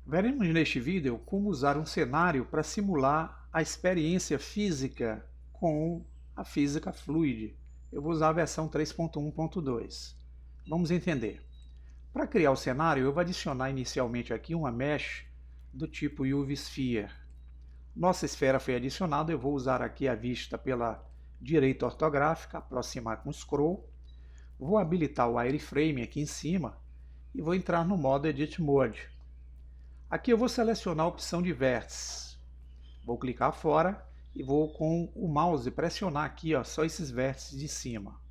Veremos neste vídeo como usar um cenário para simular a experiência física com a física fluid. Eu vou usar a versão 3.1.2. Vamos entender. Para criar o cenário, eu vou adicionar inicialmente aqui uma mesh do tipo UV Sphere. Nossa esfera foi adicionada, eu vou usar aqui a vista pela direita ortográfica, aproximar com scroll. Vou habilitar o Wireframe aqui em cima e vou entrar no modo Edit Mode. Aqui eu vou selecionar a opção de vértices. Vou clicar fora e vou com o mouse pressionar aqui só esses vértices de cima.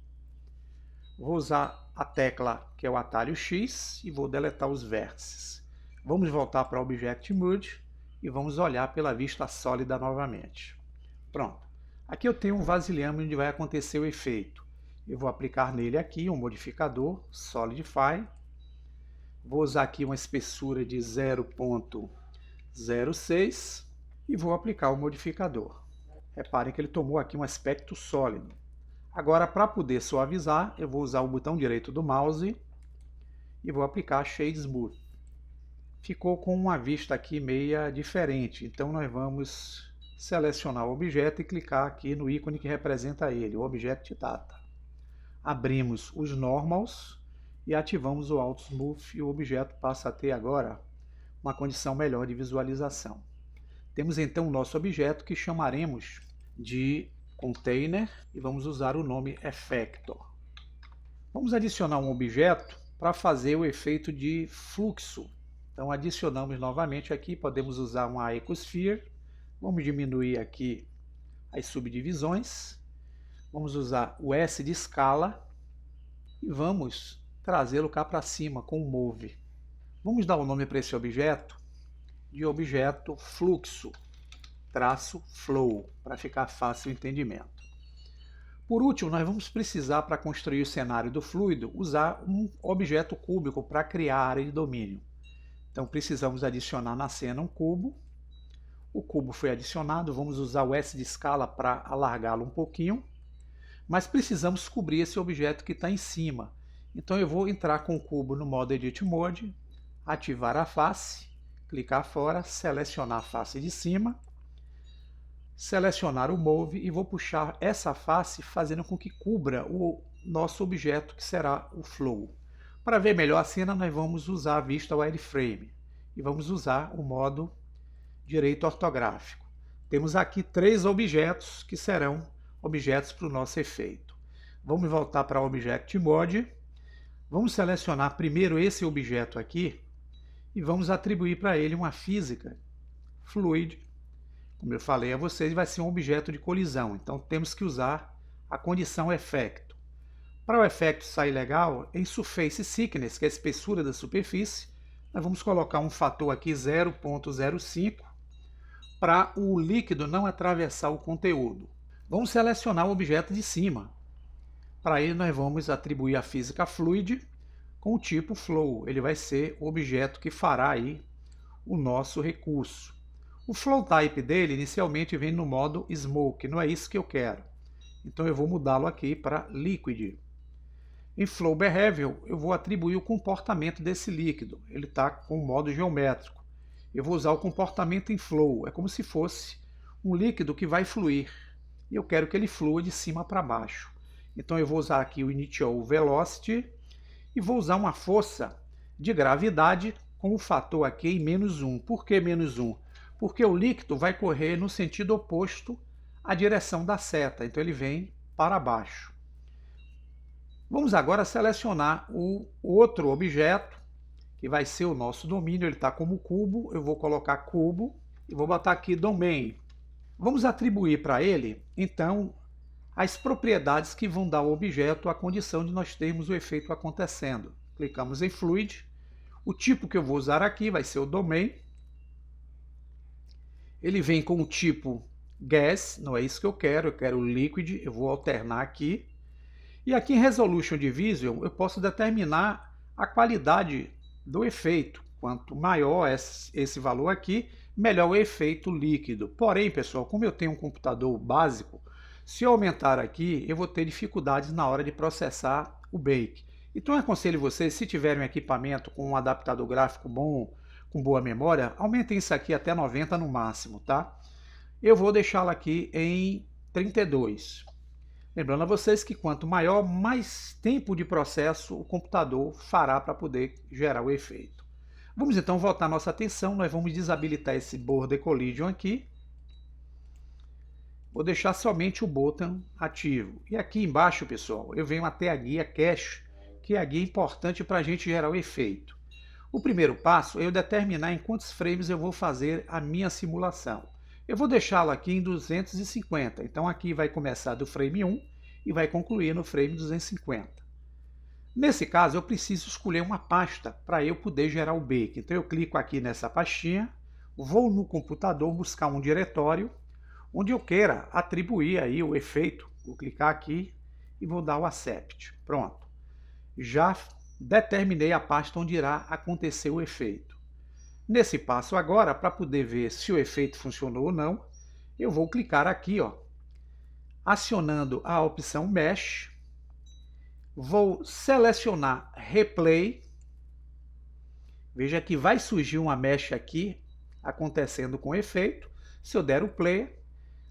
Vou usar a tecla que é o atalho X e vou deletar os vértices. Vamos voltar para o Object Mode e vamos olhar pela vista sólida novamente. Pronto. Aqui eu tenho um vasilhame onde vai acontecer o efeito. Eu vou aplicar nele aqui um modificador, Solidify. Vou usar aqui uma espessura de 0.06 e vou aplicar o modificador. Reparem que ele tomou aqui um aspecto sólido. Agora, para poder suavizar, eu vou usar o botão direito do mouse e vou aplicar Shade Smooth. Ficou com uma vista aqui meia diferente, então nós vamos selecionar o objeto e clicar aqui no ícone que representa ele, o Object Data. Abrimos os Normals e ativamos o Auto Smooth e o objeto passa a ter agora uma condição melhor de visualização. Temos então o nosso objeto que chamaremos de Container e vamos usar o nome Effector. Vamos adicionar um objeto para fazer o efeito de fluxo. Então adicionamos novamente aqui, podemos usar uma Ecosphere. Vamos diminuir aqui as subdivisões. Vamos usar o S de escala e vamos trazê-lo cá para cima com o Move. Vamos dar o nome para esse objeto de objeto fluxo-flow, para ficar fácil o entendimento. Por último, nós vamos precisar, para construir o cenário do fluido, usar um objeto cúbico para criar a área de domínio. Então precisamos adicionar na cena um cubo. O cubo foi adicionado, vamos usar o S de escala para alargá-lo um pouquinho. Mas precisamos cobrir esse objeto que está em cima. Então eu vou entrar com o cubo no modo Edit Mode, ativar a face, clicar fora, selecionar a face de cima, selecionar o Move e vou puxar essa face fazendo com que cubra o nosso objeto que será o Flow. Para ver melhor a cena, nós vamos usar a vista Wireframe e vamos usar o modo direito ortográfico. Temos aqui 3 objetos que serão objetos para o nosso efeito. Vamos voltar para o Object Mode. Vamos selecionar primeiro esse objeto aqui e vamos atribuir para ele uma física Fluid. Como eu falei a vocês, vai ser um objeto de colisão. Então temos que usar a condição Effecto. Para o efeito sair legal, em Surface Thickness, que é a espessura da superfície, nós vamos colocar um fator aqui 0.05 para o líquido não atravessar o conteúdo. Vamos selecionar o objeto de cima. Para ele nós vamos atribuir a física Fluid com o tipo Flow. Ele vai ser o objeto que fará aí o nosso recurso. O Flow Type dele inicialmente vem no modo Smoke, não é isso que eu quero. Então eu vou mudá-lo aqui para Liquid. Em Flow Behavior eu vou atribuir o comportamento desse líquido. Ele está com o modo geométrico. Eu vou usar o comportamento em Flow. É como se fosse um líquido que vai fluir. E eu quero que ele flua de cima para baixo. Então eu vou usar aqui o Initial Velocity e vou usar uma força de gravidade com o fator aqui em -1. Por que -1? Porque o líquido vai correr no sentido oposto à direção da seta. Então ele vem para baixo. Vamos agora selecionar o outro objeto, que vai ser o nosso domínio. Ele está como cubo. Eu vou colocar cubo e vou botar aqui Domain. Vamos atribuir para ele, então, as propriedades que vão dar ao objeto a condição de nós termos o efeito acontecendo. Clicamos em Fluid. O tipo que eu vou usar aqui vai ser o Domain. Ele vem com o tipo Gas, não é isso que eu quero Liquid. Eu vou alternar aqui. E aqui em Resolution Division eu posso determinar a qualidade do efeito. Quanto maior esse valor aqui, melhor o efeito líquido. Porém, pessoal, como eu tenho um computador básico, se eu aumentar aqui, eu vou ter dificuldades na hora de processar o Bake. Então eu aconselho vocês, se tiverem um equipamento com um adaptador gráfico bom, com boa memória, aumentem isso aqui até 90 no máximo, tá? Eu vou deixá-lo aqui em 32. Lembrando a vocês que quanto maior, mais tempo de processo o computador fará para poder gerar o efeito. Vamos então voltar nossa atenção, nós vamos desabilitar esse Border Collision aqui. Vou deixar somente o botão ativo. E aqui embaixo, pessoal, eu venho até a guia Cache, que é a guia importante para a gente gerar o efeito. O primeiro passo é eu determinar em quantos frames eu vou fazer a minha simulação. Eu vou deixá-lo aqui em 250, então aqui vai começar do frame 1 e vai concluir no frame 250. Nesse caso, eu preciso escolher uma pasta para eu poder gerar o bake. Então eu clico aqui nessa pastinha, vou no computador buscar um diretório onde eu queira atribuir aí o efeito. Vou clicar aqui e vou dar o accept. Pronto. Já determinei a pasta onde irá acontecer o efeito. Nesse passo agora, para poder ver se o efeito funcionou ou não, eu vou clicar aqui, ó, acionando a opção Mesh. Vou selecionar Replay. Veja que vai surgir uma mesh aqui acontecendo com efeito. Se eu der o play,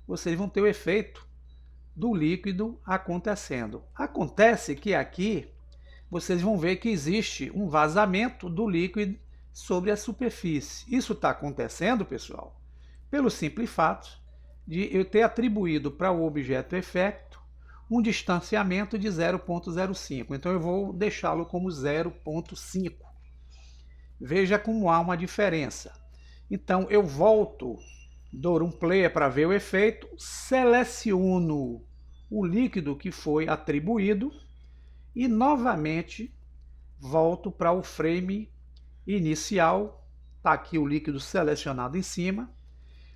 vocês vão ter o efeito do líquido acontecendo. Acontece que aqui vocês vão ver que existe um vazamento do líquido sobre a superfície. Isso está acontecendo, pessoal, pelo simples fato de eu ter atribuído para o objeto efeito um distanciamento de 0,05. Então eu vou deixá-lo como 0,5. Veja como há uma diferença. Então eu volto, dou um play para ver o efeito, seleciono o líquido que foi atribuído e novamente volto para o frame inicial. Está aqui o líquido selecionado em cima.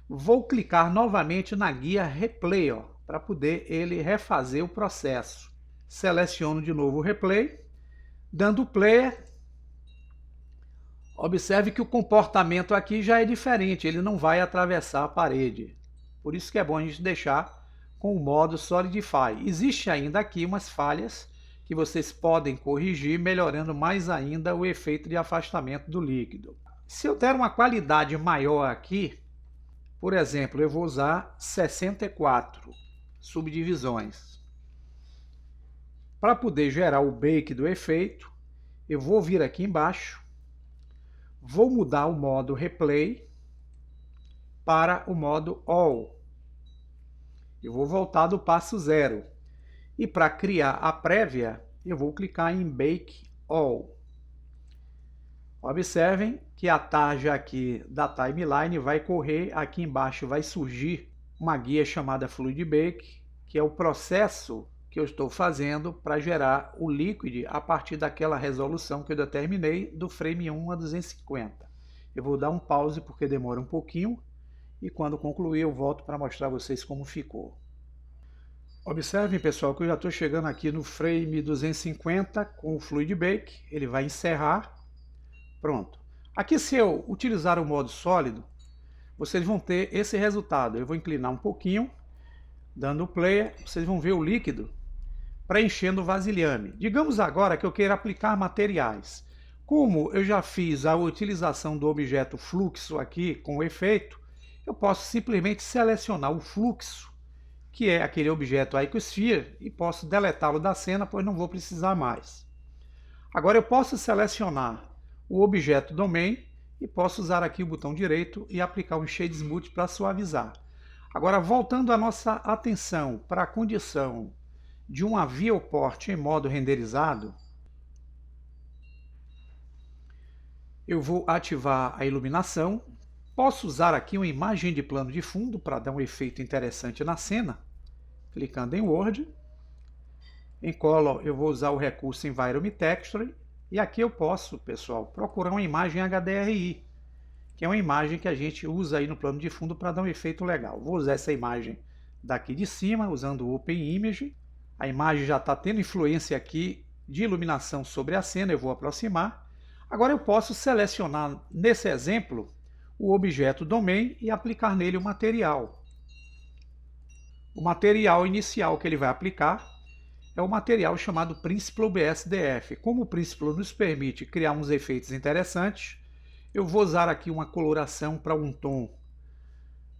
Vou clicar novamente na guia Replay, ó, para poder ele refazer o processo. Seleciono de novo o Replay, dando play. Observe que o comportamento aqui já é diferente, ele não vai atravessar a parede. Por isso que é bom a gente deixar com o modo Solidify. Existe ainda aqui umas falhas que vocês podem corrigir, melhorando mais ainda o efeito de afastamento do líquido. Se eu der uma qualidade maior aqui, por exemplo, eu vou usar 64 subdivisões. Para poder gerar o bake do efeito, eu vou vir aqui embaixo, vou mudar o modo Replay para o modo All. Eu vou voltar do passo 0. E para criar a prévia, eu vou clicar em Bake All. Observem que a tarja aqui da timeline vai correr, aqui embaixo vai surgir uma guia chamada Fluid Bake, que é o processo que eu estou fazendo para gerar o líquido a partir daquela resolução que eu determinei do frame 1 a 250. Eu vou dar um pause porque demora um pouquinho e quando concluir eu volto para mostrar a vocês como ficou. Observem, pessoal, que eu já estou chegando aqui no frame 250 com o Fluid Bake. Ele vai encerrar. Pronto. Aqui, se eu utilizar o modo sólido, vocês vão ter esse resultado. Eu vou inclinar um pouquinho, dando play, vocês vão ver o líquido preenchendo o vasilhame. Digamos agora que eu queira aplicar materiais. Como eu já fiz a utilização do objeto fluxo aqui com o efeito, eu posso simplesmente selecionar o fluxo, que é aquele objeto Icosphere, e posso deletá-lo da cena, pois não vou precisar mais. Agora eu posso selecionar o objeto Domain e posso usar aqui o botão direito e aplicar um Shade Smooth para suavizar. Agora, voltando a nossa atenção para a condição de uma viewport em modo renderizado, eu vou ativar a iluminação. Posso usar aqui uma imagem de plano de fundo para dar um efeito interessante na cena. Clicando em Word. Em Color eu vou usar o recurso Environment Texture. E aqui eu posso, pessoal, procurar uma imagem HDRI, que é uma imagem que a gente usa aí no plano de fundo para dar um efeito legal. Vou usar essa imagem daqui de cima, usando o Open Image. A imagem já está tendo influência aqui de iluminação sobre a cena, eu vou aproximar. Agora eu posso selecionar, nesse exemplo, o objeto Domain e aplicar nele o material. O material inicial que ele vai aplicar é o material chamado Principal BSDF. Como o Principal nos permite criar uns efeitos interessantes, Eu vou usar aqui uma coloração para um tom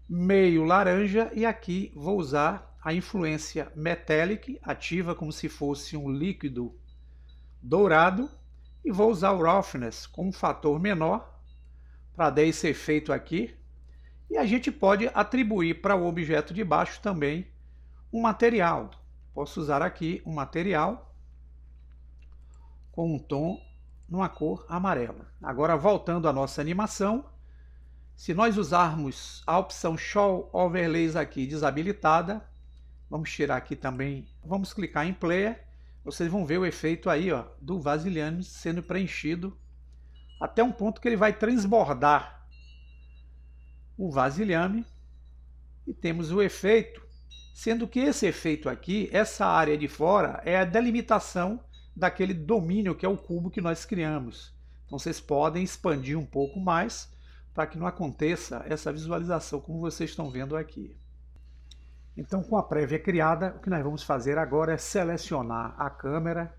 meio laranja e aqui vou usar a influência Metallic, ativa como se fosse um líquido dourado, e vou usar o Roughness com um fator menor para dar esse efeito aqui. E a gente pode atribuir para o objeto de baixo também um material. Posso usar aqui um material com um tom numa cor amarela. Agora, voltando à nossa animação, se nós usarmos a opção Show Overlays aqui desabilitada, vamos tirar aqui também, vamos clicar em Player, vocês vão ver o efeito aí, ó, do vasilhame sendo preenchido até um ponto que ele vai transbordar o vasilhame e temos o efeito, sendo que esse efeito aqui, essa área de fora, é a delimitação daquele domínio que é o cubo que nós criamos. Então vocês podem expandir um pouco mais para que não aconteça essa visualização como vocês estão vendo aqui. Então, com a prévia criada, o que nós vamos fazer agora é selecionar a câmera.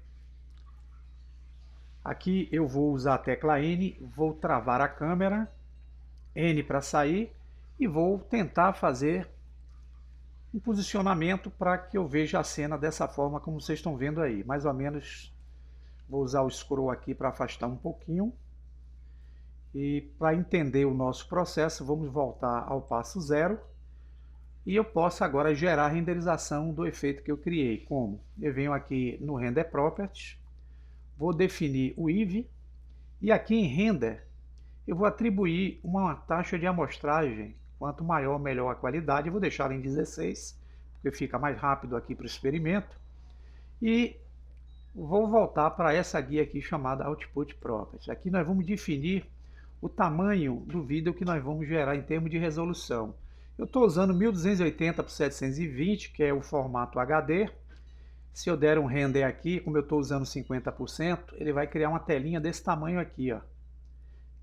Aqui eu vou usar a tecla N, vou travar a câmera, N para sair, e vou tentar fazer um posicionamento para que eu veja a cena dessa forma como vocês estão vendo aí. Mais ou menos, vou usar o scroll aqui para afastar um pouquinho. E para entender o nosso processo, vamos voltar ao passo 0. E eu posso agora gerar a renderização do efeito que eu criei. Como? Eu venho aqui no Render Properties, vou definir o IV, e aqui em Render eu vou atribuir uma taxa de amostragem. Quanto maior, melhor a qualidade. Eu vou deixar em 16, porque fica mais rápido aqui para o experimento. E vou voltar para essa guia aqui chamada Output Properties. Aqui nós vamos definir o tamanho do vídeo que nós vamos gerar em termos de resolução. Eu estou usando 1280 por 720, que é o formato HD. Se eu der um render aqui, como eu estou usando 50%, ele vai criar uma telinha desse tamanho aqui, ó,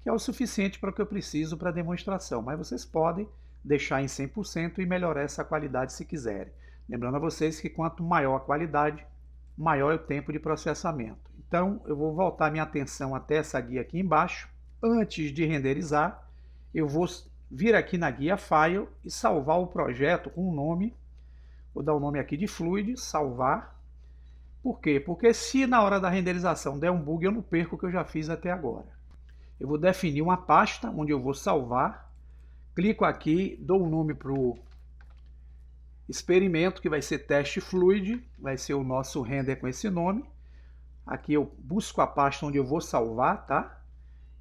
que é o suficiente para o que eu preciso para a demonstração. Mas vocês podem deixar em 100% e melhorar essa qualidade se quiserem. Lembrando a vocês que quanto maior a qualidade, maior é o tempo de processamento. Então eu vou voltar minha atenção até essa guia aqui embaixo. Antes de renderizar, eu vou vir aqui na guia File e salvar o projeto com um nome. Vou dar o nome aqui de Fluid, salvar. Por quê? Porque se na hora da renderização der um bug, eu não perco o que eu já fiz até agora. Eu vou definir uma pasta onde eu vou salvar. Clico aqui, dou o nome para o experimento, que vai ser teste fluid, vai ser o nosso render com esse nome. Aqui eu busco a pasta onde eu vou salvar, tá?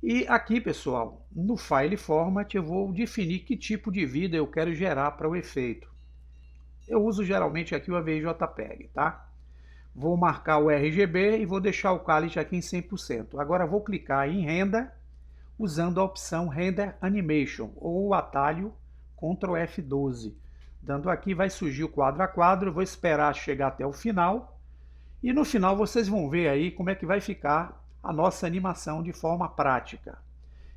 E aqui, pessoal, no File Format eu vou definir que tipo de vida eu quero gerar para o efeito. Eu uso geralmente aqui o AVI JPEG, tá? Vou marcar o RGB e vou deixar o quality aqui em 100%. Agora vou clicar em Render, usando a opção Render Animation, ou o atalho Ctrl F12. Dando aqui, vai surgir o quadro a quadro, eu vou esperar chegar até o final. E no final vocês vão ver aí como é que vai ficar a nossa animação de forma prática.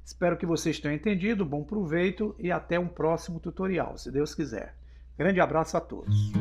Espero que vocês tenham entendido, bom proveito e até um próximo tutorial, se Deus quiser. Grande abraço a todos.